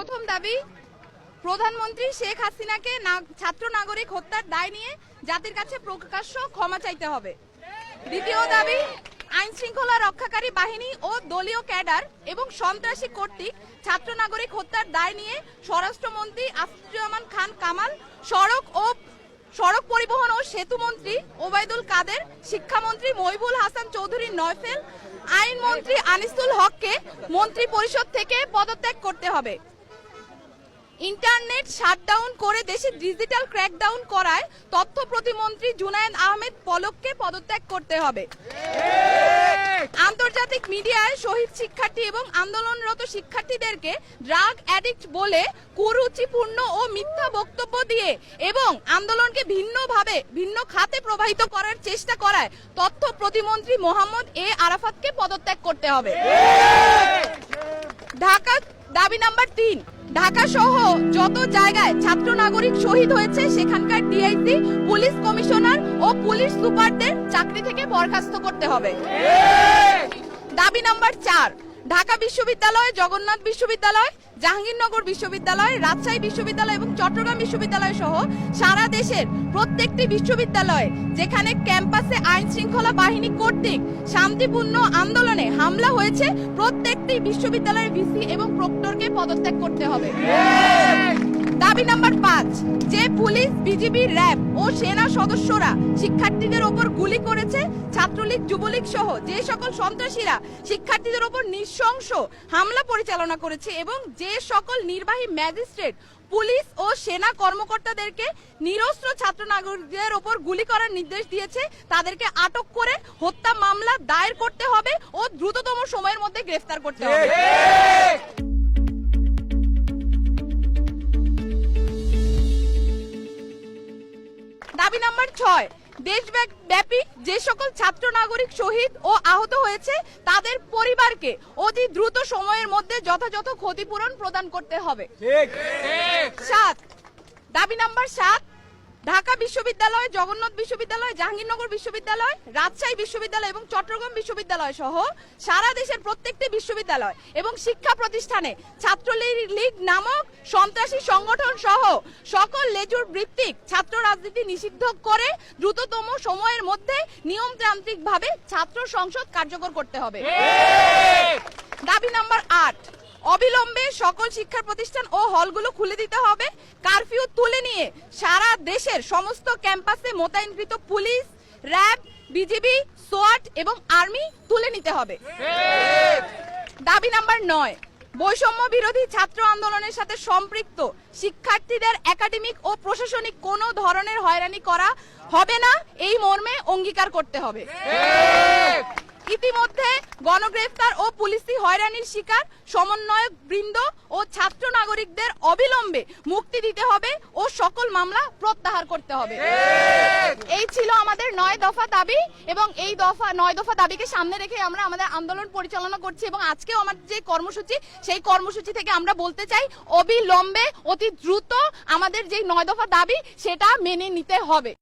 প্রথম দাবি, প্রধানমন্ত্রী শেখ হাসিনাকে ছাত্র নাগরিক হত্যার দায় নিয়ে জাতির কাছে প্রকাশ্য ক্ষমা চাইতে হবে। দ্বিতীয় দাবি, আইন শৃঙ্খলা রক্ষাকারী বাহিনী ও দলীয় ক্যাডার এবং সন্ত্রাসী কর্তৃক ছাত্র নাগরিক হত্যার দায় নিয়ে স্বরাষ্ট্রমন্ত্রী আসাদুজ্জামান খান কামাল, সড়ক পরিবহন ও সেতু মন্ত্রী ওবায়দুল কাদের, শিক্ষামন্ত্রী মহিবুল হাসান চৌধুরী নয়ফেল, আইনমন্ত্রী আনিসুল হককে মন্ত্রী পরিষদ থেকে পদত্যাগ করতে হবে। ইন্টারনেট শাটডাউন করে দেশে ডিজিটাল ক্র্যাকডাউন করায় তথ্য প্রতিমন্ত্রী জুনায়েদ আহমেদ পলককে পদত্যাগ করতে হবে। আন্তর্জাতিক মিডিয়ায় শহীদ শিক্ষার্থী এবং আন্দোলনরত শিক্ষার্থীদেরকে ড্রাগ অ্যাডিক্ট বলে কুরুচিপূর্ণ ও মিথ্যা বক্তব্য দিয়ে এবং আন্দোলনকে ভিন্ন খাতে প্রবাহিত করার চেষ্টা করায় তথ্য প্রতিমন্ত্রী মোহাম্মদ এ আরাফাতকে পদত্যাগ করতে হবে। দাবি নাম্বার 3, ঢাকা সহ যত জায়গায় ছাত্র নাগরিক শহীদ হয়েছে সেখানকার ডিআইসি, পুলিশ কমিশনার ও পুলিশ সুপারদের চাকরি থেকে বরখাস্ত করতে হবে। দাবি নাম্বার 4, ঢাকা বিশ্ববিদ্যালয়, জগন্নাথ বিশ্ববিদ্যালয়, জাহাঙ্গীরনগর বিশ্ববিদ্যালয়, রাজশাহী বিশ্ববিদ্যালয় এবং চট্টগ্রাম বিশ্ববিদ্যালয় সহ সারা দেশের প্রত্যেকটি বিশ্ববিদ্যালয়ে যেখানে ক্যাম্পাসে আইন শৃঙ্খলা বাহিনী কর্তৃক শান্তিপূর্ণ আন্দোলনে হামলা হয়েছে প্রত্যেকটি বিশ্ববিদ্যালয়ের ভিসি এবং প্রক্টরকে পদত্যাগ করতে হবে। দাবি নাম্বার 5, যে পুলিশ, বিজিবি, র্যাব ও সেনা সদস্যরা শিক্ষার্থীদের ওপর গুলি করেছে, ছাত্রলীগ, যুবলীগ সহ যে সকল সন্ত্রাসীরা শিক্ষার্থীদের ওপর নৃশংস হামলা পরিচালনা করেছে এবং যে সকল নির্বাহী ম্যাজিস্ট্রেট, পুলিশ ও সেনা কর্মকর্তাদেরকে নিরস্ত্র ছাত্র নাগরিকদের ওপর গুলি করার নির্দেশ দিয়েছে তাদেরকে আটক করে হত্যা মামলা দায়ের করতে হবে ও দ্রুততম সময়ের মধ্যে গ্রেফতার করতে হবে। দাবি নাম্বার 6, দেশব্যাপী যে সকল ছাত্র নাগরিক শহীদ ও আহত হয়েছে তাদের পরিবারকে অতি দ্রুত সময়ের মধ্যে যথাযথ ক্ষতিপূরণ প্রদান করতে হবে। 7, দাবি নাম্বার 7, ঢাকা বিশ্ববিদ্যালয়, জগন্নাথ বিশ্ববিদ্যালয়, জাহাঙ্গীরনগর বিশ্ববিদ্যালয়, রাজশাহী বিশ্ববিদ্যালয় এবং চট্টগ্রাম বিশ্ববিদ্যালয় সহ সারা দেশের প্রত্যেকটি বিশ্ববিদ্যালয় এবং শিক্ষা প্রতিষ্ঠানে ছাত্রলীগ নামক সন্ত্রাসী সংগঠন সহ সকল লেজুর ভিত্তিক ছাত্র রাজনীতি নিষিদ্ধ করে দ্রুততম সময়ের মধ্যে নিয়মতান্ত্রিকভাবে ছাত্র সংসদ কার্যকর করতে হবে। দাবি নাম্বার 8, অবিলম্বে সকল শিক্ষা প্রতিষ্ঠান ও হলগুলো খুলে দিতে হবে। কারফিউ তুলে নিয়ে সারা দেশের সমস্ত ক্যাম্পাসে মোতায়েনকৃত পুলিশ, র্যাব, বিজিবি, সোয়াট এবং আর্মি তুলে নিতে হবে। দাবি নাম্বার 9, বৈষম্য বিরোধী ছাত্র আন্দোলনের সাথে সম্পৃক্ত শিক্ষার্থীদের একাডেমিক ও প্রশাসনিক কোনো ধরনের হয়রানি করা হবে না এই মর্মে অঙ্গীকার করতে হবে। ইতিমধ্যে গণগ্রেফতার ও পুলিশি হয়রানির শিকার সমন্বয়ক বৃন্দ ও ছাত্র নাগরিকদের অবিলম্বে মুক্তি দিতে হবে ও সকল মামলা প্রত্যাহার করতে হবে। এই ছিল আমাদের 9 দফা দাবি এবং এই 9 দফা দাবিকে সামনে রেখে আমরা আমাদের আন্দোলন পরিচালনা করছি এবং আজকেও আমাদের যে কর্মসূচি সেই কর্মসূচি থেকে আমরা বলতে চাই অবিলম্বে অতি দ্রুত আমাদের যে 9 দফা দাবি সেটা মেনে নিতে হবে।